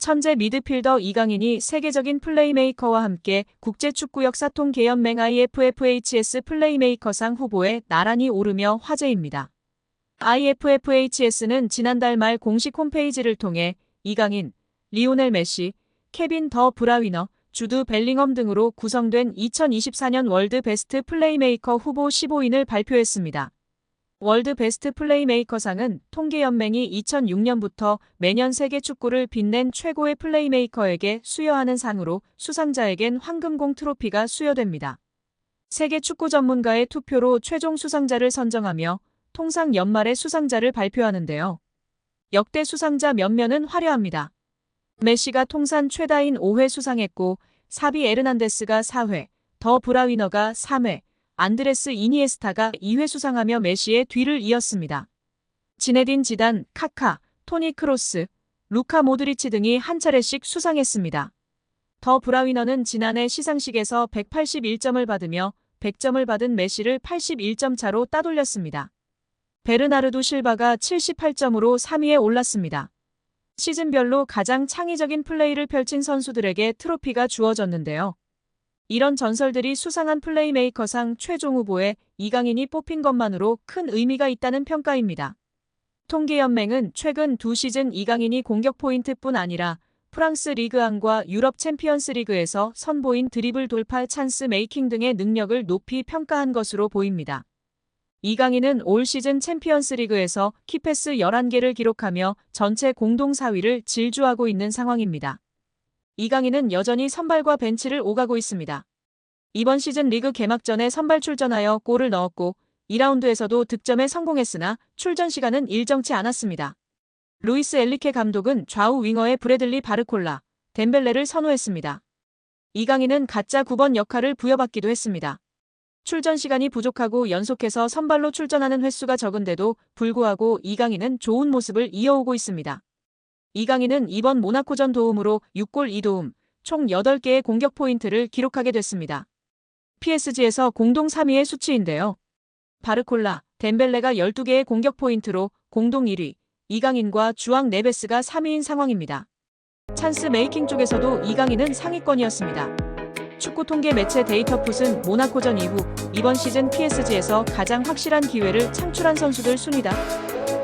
천재 미드필더 이강인이 세계적인 플레이메이커와 함께 국제축구 역사통 계연맹 IFFHS 플레이메이커상 후보에 나란히 오르며 화제입니다. IFFHS는 지난달 말 공식 홈페이지를 통해 이강인, 리오넬 메시, 케빈 더 브라위너, 주드 벨링엄 등으로 구성된 2024년 월드 베스트 플레이메이커 후보 15인을 발표했습니다. 월드 베스트 플레이메이커상은 통계연맹이 2006년부터 매년 세계 축구를 빛낸 최고의 플레이메이커에게 수여하는 상으로 수상자에겐 황금공 트로피가 수여됩니다. 세계 축구 전문가의 투표로 최종 수상자를 선정하며 통상 연말에 수상자를 발표하는데요. 역대 수상자 면면은 화려합니다. 메시가 통산 최다인 5회 수상했고 사비 에르난데스가 4회, 더 브라위너가 3회, 안드레스 이니에스타가 2회 수상하며 메시의 뒤를 이었습니다. 지네딘 지단, 카카, 토니 크로스, 루카 모드리치 등이 한 차례씩 수상했습니다. 더 브라위너는 지난해 시상식에서 181점을 받으며 100점을 받은 메시를 81점 차로 따돌렸습니다. 베르나르도 실바가 78점으로 3위에 올랐습니다. 시즌별로 가장 창의적인 플레이를 펼친 선수들에게 트로피가 주어졌는데요. 이런 전설들이 수상한 플레이메이커상 최종 후보에 이강인이 뽑힌 것만으로 큰 의미가 있다는 평가입니다. 통계연맹은 최근 2시즌 이강인이 공격 포인트뿐 아니라 프랑스 리그1과 유럽 챔피언스 리그에서 선보인 드리블 돌파 찬스 메이킹 등의 능력을 높이 평가한 것으로 보입니다. 이강인은 올 시즌 챔피언스 리그에서 키패스 11개를 기록하며 전체 공동 4위를 질주하고 있는 상황입니다. 이강인은 여전히 선발과 벤치를 오가고 있습니다. 이번 시즌 리그 개막전에 선발 출전하여 골을 넣었고 2라운드에서도 득점에 성공했으나 출전 시간은 일정치 않았습니다. 루이스 엘리케 감독은 좌우 윙어의 브래들리 바르콜라, 덴벨레를 선호했습니다. 이강인은 가짜 9번 역할을 부여받기도 했습니다. 출전 시간이 부족하고 연속해서 선발로 출전하는 횟수가 적은데도 불구하고 이강인은 좋은 모습을 이어오고 있습니다. 이강인은 이번 모나코전 도움으로 6골 2도움, 총 8개의 공격 포인트를 기록하게 됐습니다. PSG에서 공동 3위의 수치인데요. 바르콜라, 덴벨레가 12개의 공격 포인트로 공동 1위, 이강인과 주앙 네베스가 3위인 상황입니다. 찬스 메이킹 쪽에서도 이강인은 상위권이었습니다. 축구 통계 매체 데이터풋은 모나코전 이후 이번 시즌 PSG에서 가장 확실한 기회를 창출한 선수들 순위다.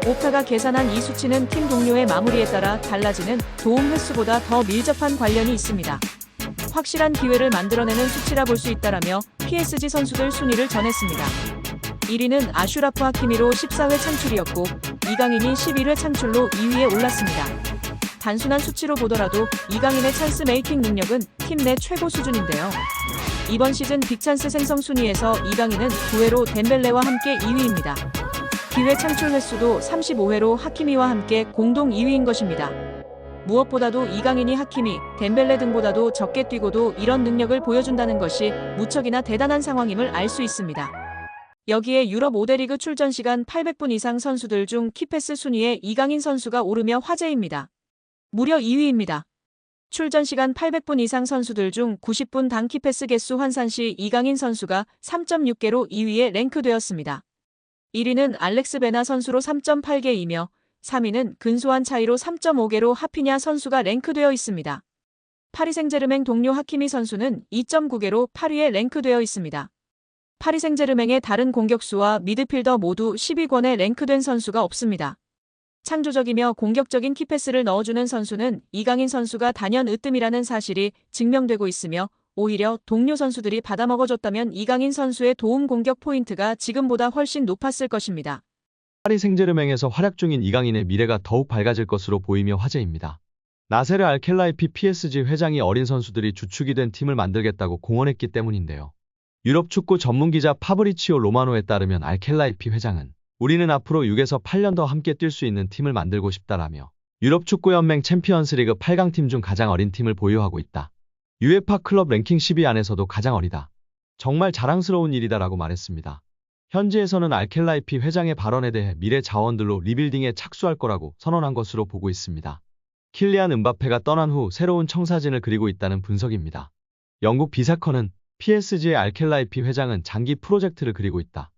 옵타가 계산한 이 수치는 팀 동료의 마무리에 따라 달라지는 도움 횟수보다 더 밀접한 관련이 있습니다. 확실한 기회를 만들어내는 수치라 볼 수 있다라며 PSG 선수들 순위를 전했습니다. 1위는 아슈라프 하키미로 14회 창출이었고 이강인이 11회 창출로 2위에 올랐습니다. 단순한 수치로 보더라도 이강인의 찬스 메이킹 능력은 팀 내 최고 수준인데요. 이번 시즌 빅찬스 생성 순위에서 이강인은 9회로 덴벨레와 함께 2위입니다. 기회 창출 횟수도 35회로 하키미와 함께 공동 2위인 것입니다. 무엇보다도 이강인이 하키미, 덴벨레 등보다도 적게 뛰고도 이런 능력을 보여준다는 것이 무척이나 대단한 상황임을 알 수 있습니다. 여기에 유럽 5대 리그 출전 시간 800분 이상 선수들 중 키패스 순위에 이강인 선수가 오르며 화제입니다. 무려 2위입니다. 출전 시간 800분 이상 선수들 중 90분 당 키패스 개수 환산 시 이강인 선수가 3.6개로 2위에 랭크되었습니다. 1위는 알렉스 베나 선수로 3.8개이며 3위는 근소한 차이로 3.5개로 하피냐 선수가 랭크되어 있습니다. 파리 생제르맹 동료 하키미 선수는 2.9개로 8위에 랭크되어 있습니다. 파리 생제르맹의 다른 공격수와 미드필더 모두 10위권에 랭크된 선수가 없습니다. 창조적이며 공격적인 키패스를 넣어주는 선수는 이강인 선수가 단연 으뜸이라는 사실이 증명되고 있으며 오히려 동료 선수들이 받아먹어줬다면 이강인 선수의 도움 공격 포인트가 지금보다 훨씬 높았을 것입니다. 파리 생제르맹에서 활약 중인 이강인의 미래가 더욱 밝아질 것으로 보이며 화제입니다. 나세르 알켈라이피 PSG 회장이 어린 선수들이 주축이 된 팀을 만들겠다고 공언했기 때문인데요. 유럽 축구 전문기자 파브리치오 로마노에 따르면 알켈라이피 회장은 우리는 앞으로 6에서 8년 더 함께 뛸 수 있는 팀을 만들고 싶다라며 유럽 축구연맹 챔피언스리그 8강팀 중 가장 어린 팀을 보유하고 있다. UEFA 클럽 랭킹 10위 안에서도 가장 어리다. 정말 자랑스러운 일이다라고 말했습니다. 현지에서는 알켈라이피 회장의 발언에 대해 미래 자원들로 리빌딩에 착수할 거라고 선언한 것으로 보고 있습니다. 킬리안 음바페가 떠난 후 새로운 청사진을 그리고 있다는 분석입니다. 영국 비사컨은 PSG의 알켈라이피 회장은 장기 프로젝트를 그리고 있다.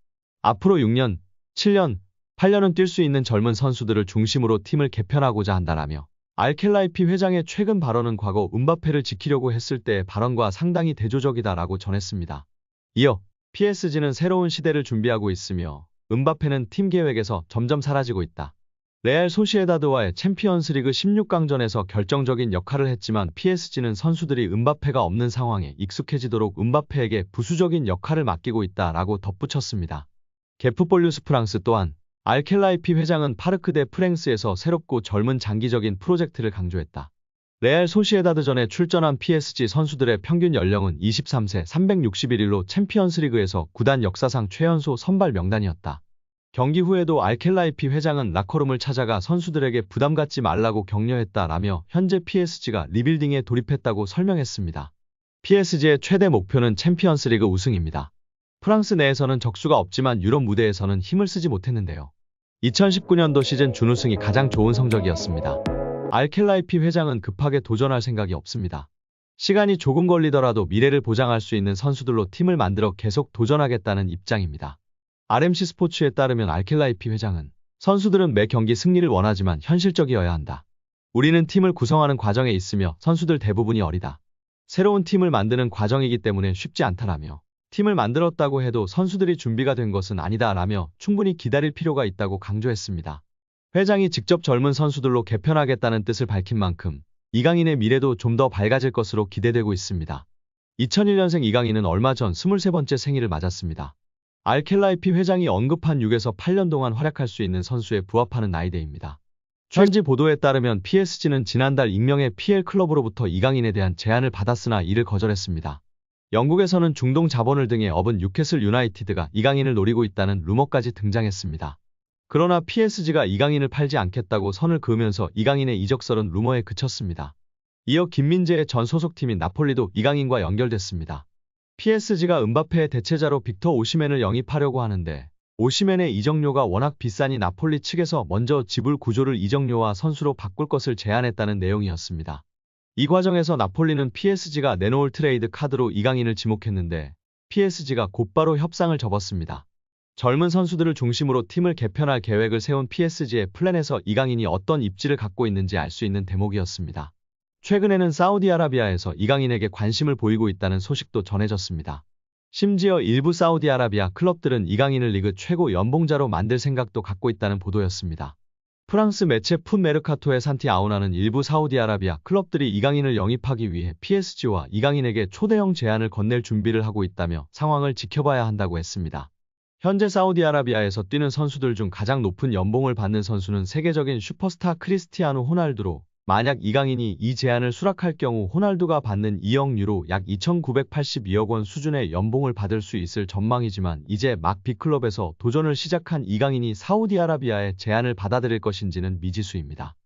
앞으로 6년, 7년, 8년은 뛸 수 있는 젊은 선수들을 중심으로 팀을 개편하고자 한다라며 알켈라이피 회장의 최근 발언은 과거 음바페를 지키려고 했을 때의 발언과 상당히 대조적이다라고 전했습니다. 이어 PSG는 새로운 시대를 준비하고 있으며 음바페는 팀 계획에서 점점 사라지고 있다. 레알 소시에다드와의 챔피언스리그 16강전에서 결정적인 역할을 했지만 PSG는 선수들이 음바페가 없는 상황에 익숙해지도록 음바페에게 부수적인 역할을 맡기고 있다라고 덧붙였습니다. 게프폴리우스 프랑스 또한 알켈라이피 회장은 파르크 데 프랭스에서 새롭고 젊은 장기적인 프로젝트를 강조했다. 레알 소시에다드전에 출전한 PSG 선수들의 평균 연령은 23세 361일로 챔피언스리그에서 구단 역사상 최연소 선발 명단이었다. 경기 후에도 알켈라이피 회장은 라커룸을 찾아가 선수들에게 부담 갖지 말라고 격려했다라며 현재 PSG가 리빌딩에 돌입했다고 설명했습니다. PSG의 최대 목표는 챔피언스리그 우승입니다. 프랑스 내에서는 적수가 없지만 유럽 무대에서는 힘을 쓰지 못했는데요. 2019년도 시즌 준우승이 가장 좋은 성적이었습니다. 알켈라이피 회장은 급하게 도전할 생각이 없습니다. 시간이 조금 걸리더라도 미래를 보장할 수 있는 선수들로 팀을 만들어 계속 도전하겠다는 입장입니다. RMC 스포츠에 따르면 알켈라이피 회장은 선수들은 매 경기 승리를 원하지만 현실적이어야 한다. 우리는 팀을 구성하는 과정에 있으며 선수들 대부분이 어리다. 새로운 팀을 만드는 과정이기 때문에 쉽지 않다라며 팀을 만들었다고 해도 선수들이 준비가 된 것은 아니다라며 충분히 기다릴 필요가 있다고 강조했습니다. 회장이 직접 젊은 선수들로 개편하겠다는 뜻을 밝힌 만큼 이강인의 미래도 좀 더 밝아질 것으로 기대되고 있습니다. 2001년생 이강인은 얼마 전 23번째 생일을 맞았습니다. 알켈라이피 회장이 언급한 6에서 8년 동안 활약할 수 있는 선수에 부합하는 나이대입니다. 현지 보도에 따르면 PSG는 지난달 익명의 PL 클럽으로부터 이강인에 대한 제안을 받았으나 이를 거절했습니다. 영국에서는 중동 자본을 등에 업은 뉴캐슬 유나이티드가 이강인을 노리고 있다는 루머까지 등장했습니다. 그러나 PSG가 이강인을 팔지 않겠다고 선을 그으면서 이강인의 이적설은 루머에 그쳤습니다. 이어 김민재의 전 소속팀인 나폴리도 이강인과 연결됐습니다. PSG가 음바페의 대체자로 빅터 오시멘을 영입하려고 하는데 오시멘의 이적료가 워낙 비싸니 나폴리 측에서 먼저 지불 구조를 이적료와 선수로 바꿀 것을 제안했다는 내용이었습니다. 이 과정에서 나폴리는 PSG가 내놓을 트레이드 카드로 이강인을 지목했는데 PSG가 곧바로 협상을 접었습니다. 젊은 선수들을 중심으로 팀을 개편할 계획을 세운 PSG의 플랜에서 이강인이 어떤 입지를 갖고 있는지 알 수 있는 대목이었습니다. 최근에는 사우디아라비아에서 이강인에게 관심을 보이고 있다는 소식도 전해졌습니다. 심지어 일부 사우디아라비아 클럽들은 이강인을 리그 최고 연봉자로 만들 생각도 갖고 있다는 보도였습니다. 프랑스 매체 풋 메르카토의 산티 아우나는 일부 사우디아라비아 클럽들이 이강인을 영입하기 위해 PSG와 이강인에게 초대형 제안을 건넬 준비를 하고 있다며 상황을 지켜봐야 한다고 했습니다. 현재 사우디아라비아에서 뛰는 선수들 중 가장 높은 연봉을 받는 선수는 세계적인 슈퍼스타 크리스티아누 호날두로 만약 이강인이 이 제안을 수락할 경우 호날두가 받는 2억 유로 약 2,982억 원 수준의 연봉을 받을 수 있을 전망이지만 이제 막 B클럽에서 도전을 시작한 이강인이 사우디아라비아의 제안을 받아들일 것인지는 미지수입니다.